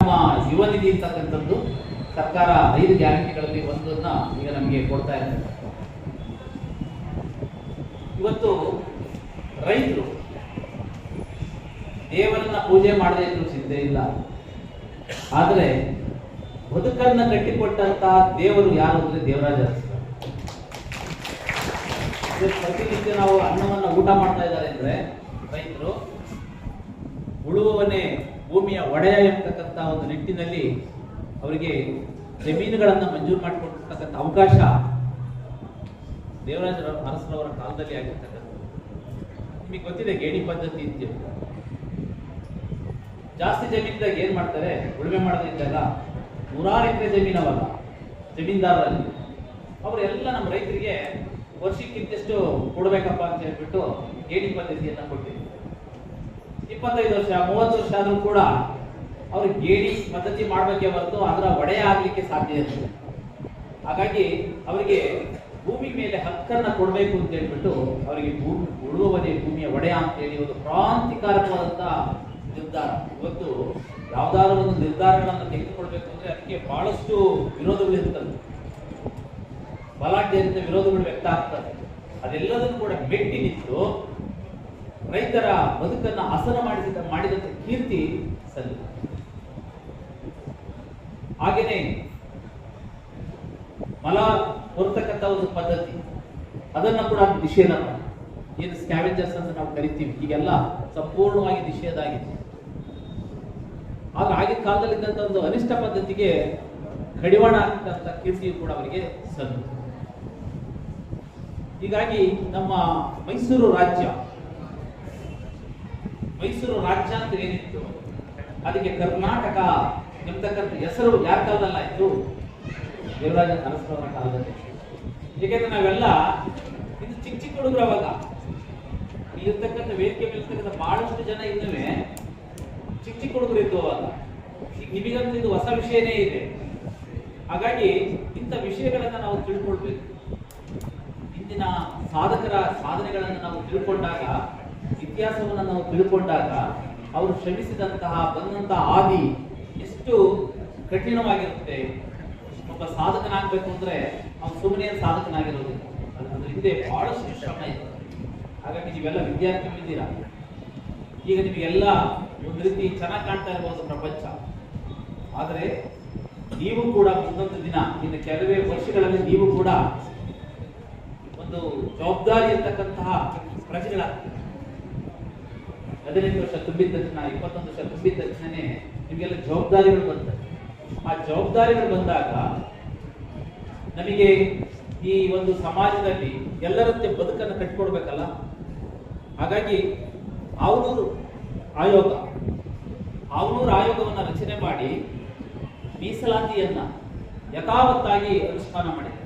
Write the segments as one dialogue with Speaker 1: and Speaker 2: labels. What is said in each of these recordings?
Speaker 1: ನಮ್ಮ ಯುವ ನಿಧಿ ಅಂತಕ್ಕಂಥದ್ದು ಸರ್ಕಾರ 5 ಗ್ಯಾರಂಟಿಗಳಲ್ಲಿ ಒಂದನ್ನ ಈಗ ನಮಗೆ ಕೊಡ್ತಾ ಇದ್ದಾರೆ. ಇವತ್ತು ರೈತರು ದೇವರನ್ನ ಪೂಜೆ ಮಾಡದೇ ಇದ್ರೂ ಚಿಂತೆ ಇಲ್ಲ, ಆದರೆ ಬದುಕನ್ನ ಕಟ್ಟಿಕೊಟ್ಟಂತ ದೇವರು ಯಾರು ಅಂದ್ರೆ ದೇವರಾಜ ಅರಸು. ಪ್ರತಿನಿತ್ಯ ನಾವು ಅನ್ನವನ್ನ ಊಟ ಮಾಡ್ತಾ ಇದ್ದಾರೆ ಅಂದ್ರೆ ರೈತರು ಉಳುವವನೇ ಭೂಮಿಯ ಒಡೆಯ ಎಂಬತಕ್ಕಂಥ ಒಂದು ನಿಟ್ಟಿನಲ್ಲಿ ಅವರಿಗೆ ಜಮೀನುಗಳನ್ನ ಮಂಜೂರು ಮಾಡಿಕೊಟ್ಟಿರ್ತಕ್ಕಂಥ ಅವಕಾಶ ದೇವರಾಜ ಅರಸರವರ ಕಾಲದಲ್ಲಿ ಆಗಿರ್ತಕ್ಕಂಥದ್ದು. ನಿಮಗೆ ಗೊತ್ತಿದೆ ಗೇಣಿ ಪದ್ಧತಿ ಅಂತ. ಜಾಸ್ತಿ ಜಮೀನಿದಾಗ ಏನ್ ಮಾಡ್ತಾರೆ, ಉಳುಮೆ ಮಾಡೋದಿದ್ದಾಗ 100 ಎಕರೆ ಜಮೀನವಲ್ಲ ಜಮೀನ್ದಾರರಲ್ಲಿ ಅವರೆಲ್ಲ ನಮ್ಮ ರೈತರಿಗೆ ವರ್ಷಕ್ಕಿಂತಷ್ಟು ಕೊಡ್ಬೇಕಪ್ಪ ಅಂತ ಹೇಳ್ಬಿಟ್ಟು ಗೇಣಿ ಪದ್ಧತಿಯನ್ನ ಕೊಟ್ಟಿದ್ರು. 25 ವರ್ಷ 30 ವರ್ಷ ಆದ್ರೂ ಕೂಡ ಅವ್ರಿಗೆ ಗೇಣಿ ಪದ್ಧತಿ ಮಾಡ್ಬೇಕೇ ಹೊರತು ಅದರ ಒಡೆಯ ಆಗ್ಲಿಕ್ಕೆ ಸಾಧ್ಯ ಇರ್ತದೆ. ಹಾಗಾಗಿ ಅವರಿಗೆ ಭೂಮಿ ಮೇಲೆ ಹಕ್ಕನ್ನ ಕೊಡಬೇಕು ಅಂತ ಹೇಳ್ಬಿಟ್ಟು ಅವರಿಗೆ ಭೂಮಿ ಉಳುವವನೇ ಭೂಮಿಯ ಒಡೆಯ ಅಂತ ಹೇಳಿ ಒಂದು ಕ್ರಾಂತಿಕಾರಕವಾದಂತ ನಿರ್ಧಾರ. ಇವತ್ತು ಯಾವ್ದಾದ್ರು ಒಂದು ನಿರ್ಧಾರಗಳನ್ನು ತೆಗೆದುಕೊಳ್ಬೇಕು ಅಂದ್ರೆ ಅದಕ್ಕೆ ಬಹಳಷ್ಟು ವಿರೋಧಗಳು ಇರ್ತದೆ, ಬಲಾಢ್ಯದಿಂದ ವಿರೋಧಗಳು ವ್ಯಕ್ತ ಆಗ್ತದೆ. ಅದೆಲ್ಲದನ್ನು ಕೂಡ ಮೆಟ್ಟಿ ನಿಂತು ರೈತರ ಬದುಕನ್ನ ಹಸನ ಮಾಡಿದಂತ ಕೀರ್ತಿ ಸಲ್ಲ. ಹಾಗೇನೆ ಮಲ ಹೊರತಕ್ಕಂಥ ಒಂದು ಪದ್ಧತಿ ಅದನ್ನ ಕೂಡ ನಿಷೇಧ ಮಾಡಿ, ಏನು ಸ್ಕ್ಯಾವೆಂಜರ್ಸ್ ಅಂತ ನಾವು ಕರಿತೀವಿ, ಈಗೆಲ್ಲ ಸಂಪೂರ್ಣವಾಗಿ ನಿಷೇಧ ಆಗಿದೆ. ಆಗ ಆಗಿನ ಕಾಲದಲ್ಲಿ ಇದ್ದಂತ ಒಂದು ಅನಿಷ್ಟ ಪದ್ಧತಿಗೆ ಕಡಿವಾಣ ಆಗ್ತಕ್ಕಂಥ ಕೀರ್ತಿಯು ಕೂಡ ಅವರಿಗೆ ಸಲ್ಲ. ಹೀಗಾಗಿ ನಮ್ಮ ಮೈಸೂರು ರಾಜ್ಯ ಅಂತ ಏನಿತ್ತು ಅದಕ್ಕೆ ಕರ್ನಾಟಕ ಎಂಬತಕ್ಕಂಥ ಹೆಸರು ಯಾರ ಕಾಲದಲ್ಲ ಆಯ್ತು, ದೇವರಾಜ ಅರಸರವರ ಕಾಲದಲ್ಲಿ. ಏಕೆಂದ್ರೆ ನಾವೆಲ್ಲ ಇದು ಚಿಕ್ಕ ಹುಡುಗರು ಅವಾಗ ಇರ್ತಕ್ಕಂಥ ವೇದಿಕೆ ಮೇಲಿರ್ತಕ್ಕಂಥ ಬಹಳಷ್ಟು ಜನ ಇನ್ನುವೇ ಚಿಕ್ಕ ಹುಡುಗರು ಇದ್ದು ಅವಾಗ. ಈಗ ನಿಮಗಂತೂ ಇದು ಹೊಸ ವಿಷಯನೇ ಇದೆ. ಹಾಗಾಗಿ ಇಂಥ ವಿಷಯಗಳನ್ನ ನಾವು ತಿಳ್ಕೊಳ್ಬೇಕು. ಇಂದಿನ ಸಾಧಕರ ಸಾಧನೆಗಳನ್ನು ನಾವು ತಿಳ್ಕೊಂಡಾಗ, ಇತಿಹಾಸವನ್ನು ನಾವು ತಿಳ್ಕೊಂಡಾಗ ಅವರು ಶ್ರಮಿಸಿದಂತಹ ಬಂದಂತಹ ಹಾದಿ ಎಷ್ಟು ಕಠಿಣವಾಗಿರುತ್ತೆ. ಒಬ್ಬ ಸಾಧಕನಾಗಬೇಕು ಅಂದ್ರೆ ಅವನು ಸುಮ್ಮನೆ ಸಾಧಕನಾಗಿರೋದಿಲ್ಲ, ಅದ್ರ ಹಿಂದೆ ಬಹಳಷ್ಟು ಶ್ರಮ ಇದೆ. ಹಾಗಾಗಿ ನೀವೆಲ್ಲ ವಿದ್ಯಾರ್ಥಿಗಳಿದ್ದೀರಾ, ಈಗ ನಿಮಗೆಲ್ಲ ಒಂದು ರೀತಿ ಚೆನ್ನಾಗಿ ಕಾಣ್ತಾ ಇರಬಹುದು ಪ್ರಪಂಚ. ಆದರೆ ನೀವು ಕೂಡ ಮುಂದೊಂದು ದಿನ, ಇನ್ನು ಕೆಲವೇ ವರ್ಷಗಳಲ್ಲಿ ನೀವು ಕೂಡ ಒಂದು ಜವಾಬ್ದಾರಿ ಇರ್ತಕ್ಕಂತಹ ಪ್ರಜೆಗಳಾಗ್ತದೆ. 15 ವರ್ಷ ತುಂಬಿದ ತಕ್ಷಣ, 21 ವರ್ಷ ತುಂಬಿದ ತಕ್ಷಣನೇ ನಿಮಗೆಲ್ಲ ಜವಾಬ್ದಾರಿಗಳು ಬರ್ತದೆ. ಆ ಜವಾಬ್ದಾರಿಗಳು ಬಂದಾಗ ನಮಗೆ ಈ ಒಂದು ಸಮಾಜದಲ್ಲಿ ಎಲ್ಲರಂತೆ ಬದುಕನ್ನು ಕಟ್ಟಿಕೊಡ್ಬೇಕಲ್ಲ. ಹಾಗಾಗಿ ಆವನೂರು ಆಯೋಗವನ್ನು ರಚನೆ ಮಾಡಿ ಮೀಸಲಾತಿಯನ್ನ ಯಥಾವತ್ತಾಗಿ ಅನುಷ್ಠಾನ ಮಾಡಿದೆ.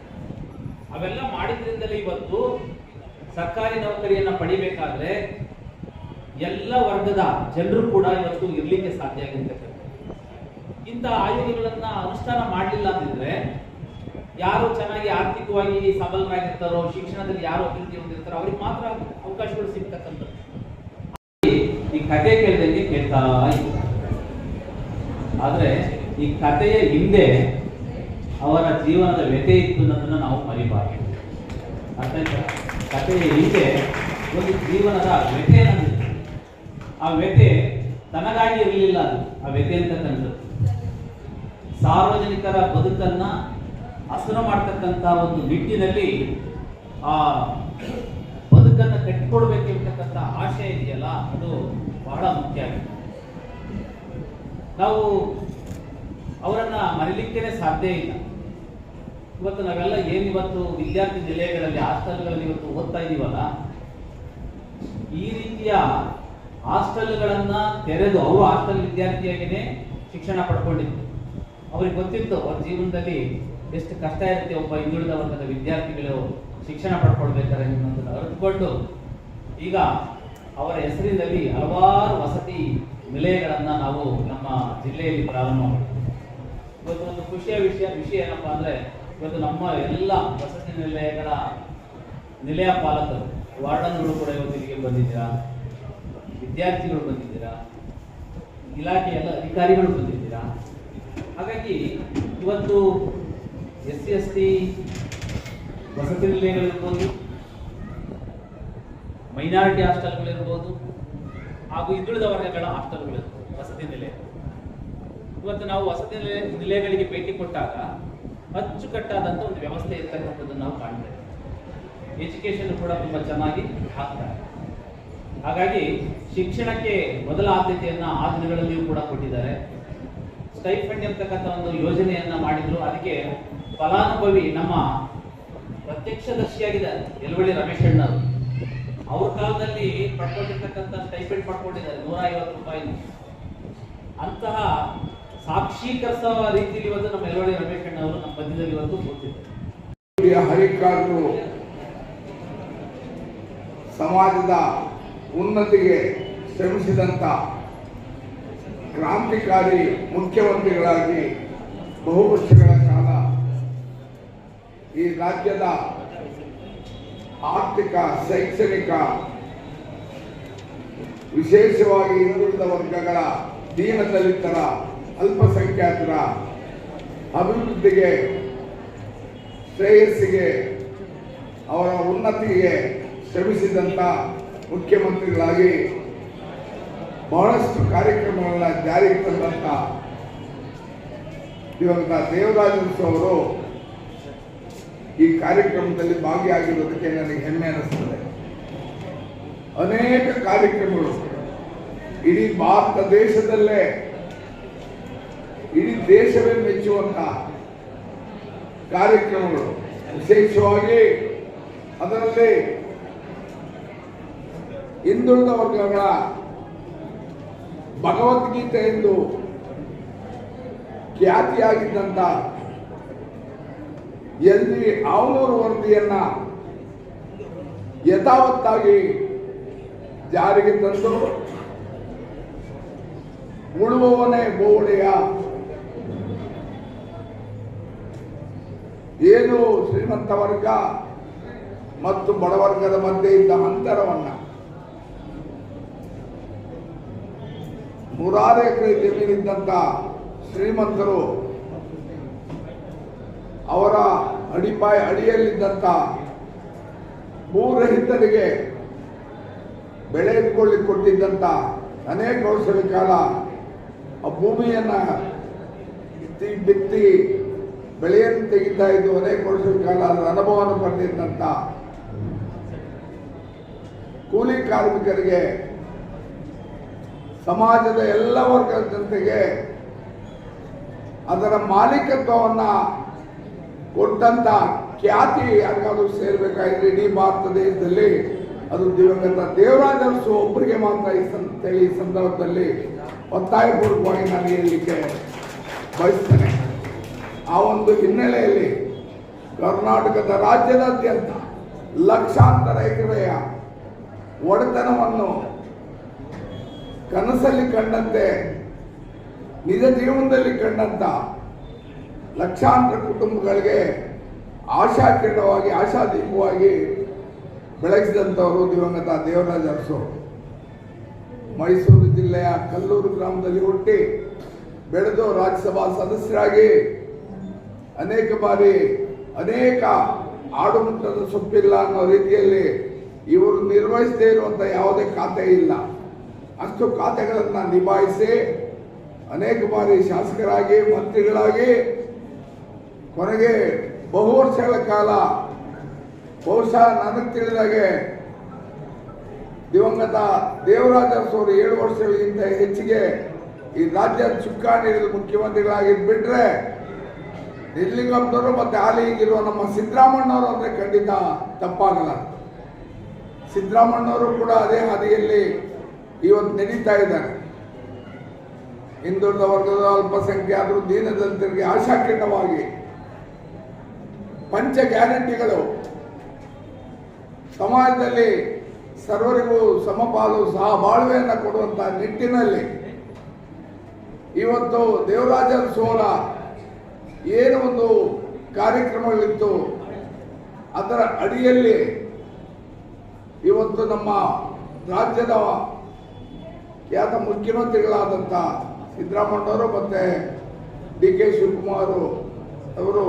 Speaker 1: ಅವೆಲ್ಲ ಮಾಡಿದ್ರಿಂದಲೇ ಇವತ್ತು ಸರ್ಕಾರಿ ನೌಕರಿಯನ್ನ ಪಡಿಬೇಕಾದ್ರೆ ಎಲ್ಲ ವರ್ಗದ ಜನರು ಕೂಡ ಇವತ್ತು ಇರ್ಲಿಕ್ಕೆ ಸಾಧ್ಯ ಆಗಿರ್ತಕ್ಕಂಥ. ಇಂಥ ಆಯೋಗಗಳನ್ನ ಅನುಷ್ಠಾನ ಮಾಡಲಿಲ್ಲ ಅಂತಿದ್ರೆ ಯಾರು ಚೆನ್ನಾಗಿ ಆರ್ಥಿಕವಾಗಿ ಸಬಲರಾಗಿರ್ತಾರೋ, ಶಿಕ್ಷಣದಲ್ಲಿ ಯಾರು ಅಭಿವೃದ್ಧಿ ಹೊಂದಿರ್ತಾರೋ ಅವ್ರಿಗೆ ಮಾತ್ರ ಅವಕಾಶಗಳು ಸಿಗ್ತಕ್ಕಂಥದ್ದು. ಈ ಕಥೆ ಕೇಳಿದಂಗೆ ಕೇಳ್ತಾ ಇತ್ತು, ಆದ್ರೆ ಈ ಕಥೆಯ ಹಿಂದೆ ಅವರ ಜೀವನದ ವ್ಯಥೆ ಇತ್ತು ಅನ್ನೋದನ್ನ ನಾವು ಮರಿಬಾರದು. ಅರ್ಥ ಆಯ್ತಾ? ಕಥೆಯ ಹಿಂದೆ ಒಂದು ಜೀವನದ ವ್ಯಥೆ ಅನ್ನೋದು, ಆ ವ್ಯಥೆ ತನಗಾಗಿ ಇರಲಿಲ್ಲ. ಅದು ಆ ವ್ಯಥೆ ಅಂತಕ್ಕಂಥದ್ದು ಸಾರ್ವಜನಿಕರ ಬದುಕನ್ನ ಹಸನು ಮಾಡ್ತಕ್ಕಂಥ ಒಂದು ನಿಟ್ಟಿನಲ್ಲಿ ಆ ಬದುಕನ್ನ ಕಟ್ಟಿಕೊಡ್ಬೇಕೆಂಬತಕ್ಕಂಥ ಆಶಯ ಇದೆಯಲ್ಲ, ಅದು ಬಹಳ ಮುಖ್ಯ ಆಗಿದೆ. ನಾವು ಅವರನ್ನ ಮರಿಲಿಕ್ಕೇನೆ ಸಾಧ್ಯ ಇಲ್ಲ. ಇವತ್ತು ನಾವೆಲ್ಲ ಏನಿವತ್ತು ವಿದ್ಯಾರ್ಥಿ ನಿಲಯಗಳಲ್ಲಿ, ಹಾಸ್ಟೆಲ್ಗಳಲ್ಲಿ ಇವತ್ತು ಓದ್ತಾ ಇದೀವಲ್ಲ, ಈ ರೀತಿಯ ಹಾಸ್ಟೆಲ್ಗಳನ್ನ ತೆರೆದು ಅವರು ಹಾಸ್ಟೆಲ್ ವಿದ್ಯಾರ್ಥಿಯಾಗಿನೇ ಶಿಕ್ಷಣ ಪಡ್ಕೊಂಡಿದ್ರು. ಅವ್ರಿಗೆ ಗೊತ್ತಿತ್ತು ಅವ್ರ ಜೀವನದಲ್ಲಿ ಎಷ್ಟು ಕಷ್ಟ ಇರುತ್ತೆ ಒಬ್ಬ ಹಿಂದುಳಿದ ವರ್ಗದ ವಿದ್ಯಾರ್ಥಿಗಳು ಶಿಕ್ಷಣ ಪಡ್ಕೊಳ್ಬೇಕಾದ್ರೆ ಅನ್ನೋದನ್ನು ಅರಿತುಕೊಂಡು ಈಗ ಅವರ ಹೆಸರಿನಲ್ಲಿ ಹಲವಾರು ವಸತಿ ನಿಲಯಗಳನ್ನ ನಾವು ನಮ್ಮ ಜಿಲ್ಲೆಯಲ್ಲಿ ಪ್ರಾರಂಭ ಮಾಡಿದ್ವಿ. ಇವತ್ತು ಒಂದು ಖುಷಿಯ ವಿಷಯ ಏನಪ್ಪಾ ಅಂದ್ರೆ, ಇವತ್ತು ನಮ್ಮ ಎಲ್ಲ ವಸತಿ ನಿಲಯಗಳ ನಿಲಯ ಪಾಲಕರು, ವಾರ್ಡನ್ಗಳು ಕೂಡ ಇವತ್ತು ಇಲ್ಲಿಗೆ ಬಂದಿದ್ದೀರಾ, ವಿದ್ಯಾರ್ಥಿಗಳು ಬಂದಿದ್ದೀರಾ, ಇಲಾಖೆಯ ಎಲ್ಲ ಅಧಿಕಾರಿಗಳು ಬಂದಿದ್ದೀರಾ. ಹಾಗಾಗಿ ಇವತ್ತು SC/ST ವಸತಿ ನಿಲಯಗಳಿರ್ಬೋದು, ಮೈನಾರಿಟಿ ಹಾಸ್ಟೆಲ್ಗಳಿರ್ಬೋದು, ಹಾಗೂ ಹಿಂದುಳಿದ ವರ್ಗಗಳ ಹಾಸ್ಟೆಲ್ಗಳಿರ್ಬೋದು, ವಸತಿ ನಿಲಯ. ಇವತ್ತು ನಾವು ವಸತಿ ನಿಲಯಗಳಿಗೆ ಭೇಟಿ ಕೊಟ್ಟಾಗ ಅಚ್ಚುಕಟ್ಟಾದಂಥ ಒಂದು ವ್ಯವಸ್ಥೆ ಇರ್ತಕ್ಕಂಥದ್ದನ್ನು ನಾವು ಕಾಣ್ತೇವೆ. ಎಜುಕೇಶನ್ ಕೂಡ ತುಂಬ ಚೆನ್ನಾಗಿ ಆಗ್ತಾರೆ. ಹಾಗಾಗಿ ಶಿಕ್ಷಣಕ್ಕೆ ಮೊದಲ ಆದ್ಯತೆಯನ್ನ ಆ ದಿನಗಳಲ್ಲಿಯೂ ಕೂಡ ಕೊಟ್ಟಿದ್ದಾರೆ. ಸ್ಟೈಫಂಡ್ ಎಂಬತಕ್ಕಂಥ ಒಂದು ಯೋಜನೆಯನ್ನ ಮಾಡಿದ್ರು. ಅದಕ್ಕೆ ಫಲಾನುಭವಿ ನಮ್ಮ ಪ್ರತ್ಯಕ್ಷದರ್ಶಿಯಾಗಿದ್ದಾರೆ ಯಲವಳ್ಳಿ ರಮೇಶ್ ಅಣ್ಣವರು. ಅವ್ರ ಕಾಲದಲ್ಲಿ ಪಡ್ಕೊಂಡಿರ್ತಕ್ಕಂಥ ಸ್ಟೈಫಂಡ್ ಪಡ್ಕೊಂಡಿದ್ದಾರೆ 150 ರೂಪಾಯಿ. ಅಂತಹ ಸಾಕ್ಷೀಕರಿಸುವ ರೀತಿಯಲ್ಲಿ ಇವತ್ತು ನಮ್ಮ ಯಲವಳ್ಳಿ ರಮೇಶ್ ಅಣ್ಣವರು ನಮ್ಮ ಮಧ್ಯದಲ್ಲಿ ಇವತ್ತು ಕೂತಿದ್ದಾರೆ.
Speaker 2: ಹರಿಕಾರರು ಸಮಾಜದ ಉನ್ನತಿಗೆ ಶ್ರಮಿಸಿದಂಥ ಕ್ರಾಂತಿಕಾರಿ ಮುಖ್ಯಮಂತ್ರಿಗಳಾಗಿ ಬಹು ವರ್ಷಗಳ ಕಾಲ ಈ ರಾಜ್ಯದ ಆರ್ಥಿಕ, ಶೈಕ್ಷಣಿಕ, ವಿಶೇಷವಾಗಿ ಹಿಂದುಳಿದ ವರ್ಗಗಳ, ದೀನದಲಿತರ, ಅಲ್ಪಸಂಖ್ಯಾತರ ಅಭಿವೃದ್ಧಿಗೆ, ಶ್ರೇಯಸ್ಸಿಗೆ, ಅವರ ಉನ್ನತಿಗೆ ಶ್ರಮಿಸಿದಂಥ ಮುಖ್ಯಮಂತ್ರಿಗಳಾಗಿ ಬಹಳಷ್ಟು ಕಾರ್ಯಕ್ರಮಗಳನ್ನ ಜಾರಿಗೆ ತಂದಂಥ ದಿವಂಗತ ದೇವರಾಜ ಅರಸು ಅವರು ಈ ಕಾರ್ಯಕ್ರಮದಲ್ಲಿ ಭಾಗಿಯಾಗಿರುವುದಕ್ಕೆ ನನಗೆ ಹೆಮ್ಮೆ ಅನಿಸ್ತದೆ. ಅನೇಕ ಕಾರ್ಯಕ್ರಮಗಳು ಇಡೀ ಭಾರತ ದೇಶದಲ್ಲೇ, ಇಡೀ ದೇಶವೇ ಮೆಚ್ಚುವಂತ ಕಾರ್ಯಕ್ರಮಗಳು, ವಿಶೇಷವಾಗಿ ಅದರಲ್ಲಿ ಹಿಂದುಳಿದ ವರ್ಗಗಳ ಭಗವದ್ಗೀತೆ ಎಂದು ಖ್ಯಾತಿಯಾಗಿದ್ದಂಥ LV ಆವನೂರು ವರದಿಯನ್ನ ಯಥಾವತ್ತಾಗಿ ಜಾರಿಗೆ ತಂದು ಉಳುವವನೇ ಬೋವಡೆಯ, ಏನು ಶ್ರೀಮಂತ ವರ್ಗ ಮತ್ತು ಬಡವರ್ಗದ ಮಧ್ಯೆ ಇದ್ದ ಅಂತರವನ್ನ, 100 ಎಕರೆ ಜಮೀನಿದ್ದಂಥ ಶ್ರೀಮಂತರು ಅವರ ಅಡಿಯಲ್ಲಿದ್ದಂಥ ಭೂರಹಿತರಿಗೆ ಬೆಳೆ ಇಟ್ಕೊಳ್ಳಿ ಕೊಟ್ಟಿದ್ದಂಥ ಅನೇಕ ವರ್ಷಗಳ ಕಾಲ ಆ ಭೂಮಿಯನ್ನ ಬಿತ್ತಿ ಬೆಳೆಯನ್ನು ತೆಗಿತಾ ಇದ್ದು ಅನೇಕ ವರ್ಷಗಳ ಕಾಲ ಅದರ ಅನುಭವವನ್ನು ಪಡೆದಿದ್ದಂಥ ಕೂಲಿ ಕಾರ್ಮಿಕರಿಗೆ, ಸಮಾಜದ ಎಲ್ಲ ವರ್ಗದ ಜನತೆಗೆ ಅದರ ಮಾಲೀಕತ್ವವನ್ನ ಕೊಟ್ಟಂತ ಖ್ಯಾತಿ ಯಾರಿಗಾದ್ರೂ ಸೇರ್ಬೇಕಾದ್ರೆ ಇಡೀ ಭಾರತ ದೇಶದಲ್ಲಿ ಅದು ದಿವಂಗತ ದೇವರಾಜ ಅರಸು ಒಬ್ಬರಿಗೆ ಮಾತ್ರ ಈ ಸಂದರ್ಭದಲ್ಲಿ ಒತ್ತಾಯಪೂರ್ವಕವಾಗಿ ನಾನು ಹೇಳಲಿಕ್ಕೆ ಬಯಸ್ತೇನೆ. ಆ ಒಂದು ಹಿನ್ನೆಲೆಯಲ್ಲಿ ಕರ್ನಾಟಕದ ರಾಜ್ಯದಾದ್ಯಂತ ಲಕ್ಷಾಂತರ ಎಕರೆಯ ಒಡೆತನವನ್ನು ಕನಸಲ್ಲಿ ಕಂಡಂತೆ, ನಿಜ ಜೀವನದಲ್ಲಿ ಕಂಡಂತ ಲಕ್ಷಾಂತರ ಕುಟುಂಬಗಳಿಗೆ ಆಶಾಕಿರಣವಾಗಿ, ಆಶಾದೀಪವಾಗಿ ಬೆಳಗಿಸಿದಂಥವರು ದಿವಂಗತ ದೇವರಾಜ ಅರಸು. ಮೈಸೂರು ಜಿಲ್ಲೆಯ ಕಲ್ಲೂರು ಗ್ರಾಮದಲ್ಲಿ ಹುಟ್ಟಿ ಬೆಳೆದು ರಾಜ್ಯಸಭಾ ಸದಸ್ಯರಾಗಿ ಅನೇಕ ಬಾರಿ ಅನೇಕ ಆಡುಮುಟ್ಟದ ಸೊಪ್ಪಿಲ್ಲ ಅನ್ನೋ ರೀತಿಯಲ್ಲಿ ಇವರು ನಿರ್ವಹಿಸದೇ ಇರುವಂಥ ಯಾವುದೇ ಖಾತೆ ಇಲ್ಲ. ಅಷ್ಟು ಖಾತೆಗಳನ್ನು ನಿಭಾಯಿಸಿ ಅನೇಕ ಬಾರಿ ಶಾಸಕರಾಗಿ, ಮಂತ್ರಿಗಳಾಗಿ, ಕೊನೆಗೆ ಬಹು ವರ್ಷಗಳ ಕಾಲ, ಬಹುಶಃ ನನಗೆ ತಿಳಿದಾಗೆ ದಿವಂಗತ ದೇವರಾಜ ಅರಸು ಅವರು 7 ವರ್ಷಗಳಿಗಿಂತ ಹೆಚ್ಚಿಗೆ ಈ ರಾಜ್ಯದ ಚುಕ್ಕಾಣಿಯಲ್ಲಿ ಮುಖ್ಯಮಂತ್ರಿಗಳಾಗಿದ್ದು ಬಿಟ್ರೆ, ನಿಜಲಿಂಗಪ್ಪನವರು ಮತ್ತೆ ಹಾಲಿ ಈಗಿರುವ ನಮ್ಮ ಸಿದ್ದರಾಮಣ್ಣವರು ಅಂದ್ರೆ ಖಂಡಿತ ತಪ್ಪಾಗಲ್ಲ. ಸಿದ್ದರಾಮಣ್ಣವರು ಕೂಡ ಅದೇ ಹಾದಿಯಲ್ಲಿ ಇವತ್ತು ನಡೀತಾ ಇದ್ದಾರೆ. ಹಿಂದುಳಿದ ವರ್ಗದ, ಅಲ್ಪಸಂಖ್ಯಾತರು, ದೀನದಲಿತರಿಗೆ ಆಶಾಕಿರಣವಾಗಿ ಪಂಚ ಗ್ಯಾರಂಟಿಗಳು ಸಮಾಜದಲ್ಲಿ ಸರ್ವರಿಗೂ ಸಮಪಾಲು ಸಹ ಬಾಳ್ವೆಯನ್ನು ಕೊಡುವಂತಹ ನಿಟ್ಟಿನಲ್ಲಿ ಇವತ್ತು ದೇವರಾಜ ಅರಸು ಅವರ ಏನು ಒಂದು ಕಾರ್ಯಕ್ರಮಗಳಿತ್ತು ಅದರ ಅಡಿಯಲ್ಲಿ ಇವತ್ತು ನಮ್ಮ ರಾಜ್ಯದ ಖ್ಯಾತ ಮುಖ್ಯಮಂತ್ರಿಗಳಾದಂಥ ಸಿದ್ದರಾಮಣ್ಣವರು ಮತ್ತೆ ಡಿ.ಕೆ. ಶಿವಕುಮಾರ್ ಅವರು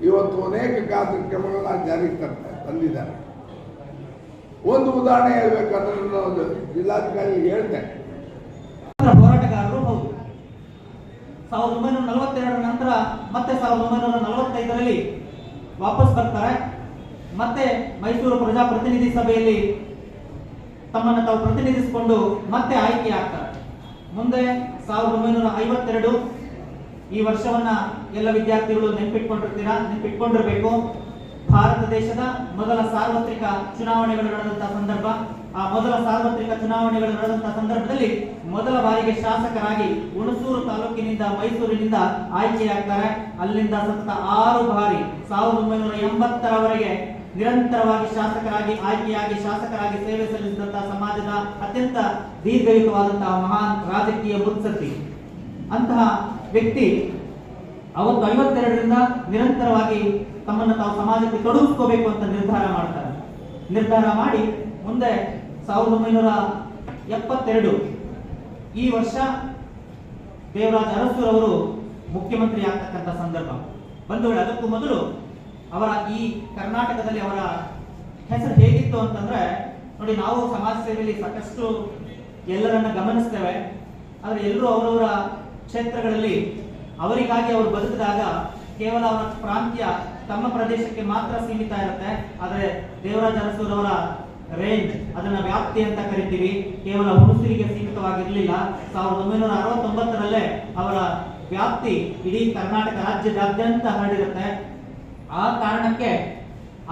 Speaker 2: ಇವತ್ತು ಅನೇಕ ಕಾರ್ಯಕ್ರಮಗಳನ್ನ ಜಾರಿಗೆ ತಂದಿದ್ದಾರೆ. ಒಂದು ಉದಾಹರಣೆ ಹೇಳ್ಬೇಕಂದ್ರೆ ನಾನು ಜಿಲ್ಲಾಧಿಕಾರಿ ಹೇಳಿದೆ.
Speaker 3: ಹೋರಾಟಗಾರರು ಹೌದು. 1942 ನಂತರ ಮತ್ತೆ 1945ರಲ್ಲಿ ವಾಪಸ್ ಬರ್ತಾರೆ. ಮತ್ತೆ ಮೈಸೂರು ಪ್ರಜಾಪ್ರತಿನಿಧಿ ಸಭೆಯಲ್ಲಿ ತಮ್ಮನ್ನು ತಾವು ಪ್ರತಿನಿಧಿಸಿಕೊಂಡು ಮತ್ತೆ ಆಯ್ಕೆ ಆಗ್ತಾರೆ. ಮುಂದೆ 1952 ಈ ವರ್ಷವನ್ನ ಎಲ್ಲ ವಿದ್ಯಾರ್ಥಿಗಳು ನೆನಪಿಟ್ಕೊಂಡಿರಬೇಕು. ಭಾರತ ದೇಶದ ಮೊದಲ ಸಾರ್ವತ್ರಿಕ ಚುನಾವಣೆಗಳು ನಡೆದಂತಹ ಸಂದರ್ಭ. ಆ ಮೊದಲ ಸಾರ್ವತ್ರಿಕ ಚುನಾವಣೆಗಳು ನಡೆದಂತಹ ಸಂದರ್ಭದಲ್ಲಿ ಮೊದಲ ಬಾರಿಗೆ ಶಾಸಕರಾಗಿ ಹುಣಸೂರು ತಾಲೂಕಿನಿಂದ ಮೈಸೂರಿನಿಂದ ಆಯ್ಕೆಯಾಗ್ತಾರೆ. ಅಲ್ಲಿಂದ ಸತತ 6 ಬಾರಿ 1980ರವರೆಗೆ ನಿರಂತರವಾಗಿ ಶಾಸಕರಾಗಿ ಸೇವೆ ಸಲ್ಲಿಸಿದಂತಹ ಸಮಾಜದ ಅತ್ಯಂತ ದೀರ್ಘಯುತವಾದಂತಹ ಮಹಾನ್ ರಾಜಕೀಯ ಮುತ್ಸದ್ದಿ ಅಂತಹ ವ್ಯಕ್ತಿ ಅವತ್ತು 52ರಿಂದ ನಿರಂತರವಾಗಿ ತಮ್ಮನ್ನು ತಾವು ಸಮಾಜಕ್ಕೆ ತೊಡಗಿಸ್ಕೋಬೇಕು ಅಂತ ನಿರ್ಧಾರ ಮಾಡಿ ಮುಂದೆ 1972 ಈ ವರ್ಷ ದೇವರಾಜ ಅರಸುರವರು ಮುಖ್ಯಮಂತ್ರಿ ಆಗ್ತಕ್ಕಂಥ ಸಂದರ್ಭ. ಬಂಧುಗಳೇ, ಅದಕ್ಕೂ ಮೊದಲು ಅವರ ಈ ಕರ್ನಾಟಕದಲ್ಲಿ ಅವರ ಹೆಸರು ಹೇಗಿತ್ತು ಅಂತಂದ್ರೆ ನೋಡಿ, ನಾವು ಸಮಾಜ ಸೇವೆಯಲ್ಲಿ ಸಾಕಷ್ಟು ಎಲ್ಲರನ್ನ ಗಮನಿಸ್ತೇವೆ. ಆದರೆ ಎಲ್ಲರೂ ಅವರವರ ಕ್ಷೇತ್ರಗಳಲ್ಲಿ ಅವರಿಗಾಗಿ ಅವರು ಬದುಕಿದಾಗ ಕೇವಲ ಅವರ ಪ್ರಾಂತ್ಯ ತಮ್ಮ ಪ್ರದೇಶಕ್ಕೆ ಮಾತ್ರ ಸೀಮಿತ ಇರುತ್ತೆ. ಆದರೆ ದೇವರಾಜ ಅರಸೂರವರ ರೇಂಜ್, ಅದನ್ನ ವ್ಯಾಪ್ತಿ ಅಂತ ಕರಿತೀವಿ, ಕೇವಲ ಹುಣಸೂರಿಗೆ ಸೀಮಿತವಾಗಿರಲಿಲ್ಲ. 1969ರಲ್ಲೇ ಅವರ ವ್ಯಾಪ್ತಿ ಇಡೀ ಕರ್ನಾಟಕ ರಾಜ್ಯದಾದ್ಯಂತ ಹರಡಿರುತ್ತೆ. ಆ ಕಾರಣಕ್ಕೆ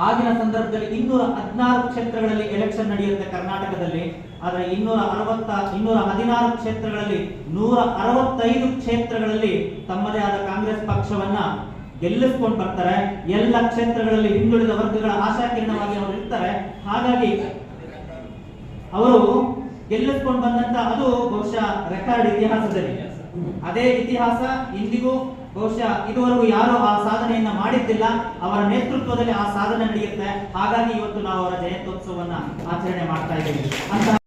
Speaker 3: ಆಗಿನ ಸಂದರ್ಭದಲ್ಲಿ 216 ಕ್ಷೇತ್ರಗಳಲ್ಲಿ ಎಲೆಕ್ಷನ್ ನಡೆಯುತ್ತೆ ಕರ್ನಾಟಕದಲ್ಲಿ. ಆದರೆ 216 ಕ್ಷೇತ್ರಗಳಲ್ಲಿ 165 ಕ್ಷೇತ್ರಗಳಲ್ಲಿ ತಮ್ಮದೇ ಆದ ಕಾಂಗ್ರೆಸ್ ಪಕ್ಷವನ್ನ ಗೆಲ್ಲಿಸ್ಕೊಂಡು ಬರ್ತಾರೆ. ಎಲ್ಲ ಕ್ಷೇತ್ರಗಳಲ್ಲಿ ಹಿಂದುಳಿದ ವರ್ಗಗಳ ಆಶಾಕಿರಣವಾಗಿ ಅವರು ಇರ್ತಾರೆ. ಹಾಗಾಗಿ ಅವರು ಗೆಲ್ಲಿಸ್ಕೊಂಡು ಬಂದಂತ ಅದು ಬಹುಶಃ ರೆಕಾರ್ಡ್ ಇತಿಹಾಸದಲ್ಲಿ. ಅದೇ ಇತಿಹಾಸ ಇಂದಿಗೂ ಬಹುಶಃ ಇದುವರೆಗೂ ಯಾರು ಆ ಸಾಧನೆಯನ್ನ ಮಾಡಿದ್ದಿಲ್ಲ. ಅವರ ನೇತೃತ್ವದಲ್ಲಿ ಆ ಸಾಧನೆ ನಡೆಯುತ್ತೆ. ಹಾಗಾಗಿ ಇವತ್ತು ನಾವು ಅವರ ಜಯಂತ್ಯೋತ್ಸವವನ್ನ ಆಚರಣೆ ಮಾಡ್ತಾ ಇದ್ದೀವಿ ಅಂತ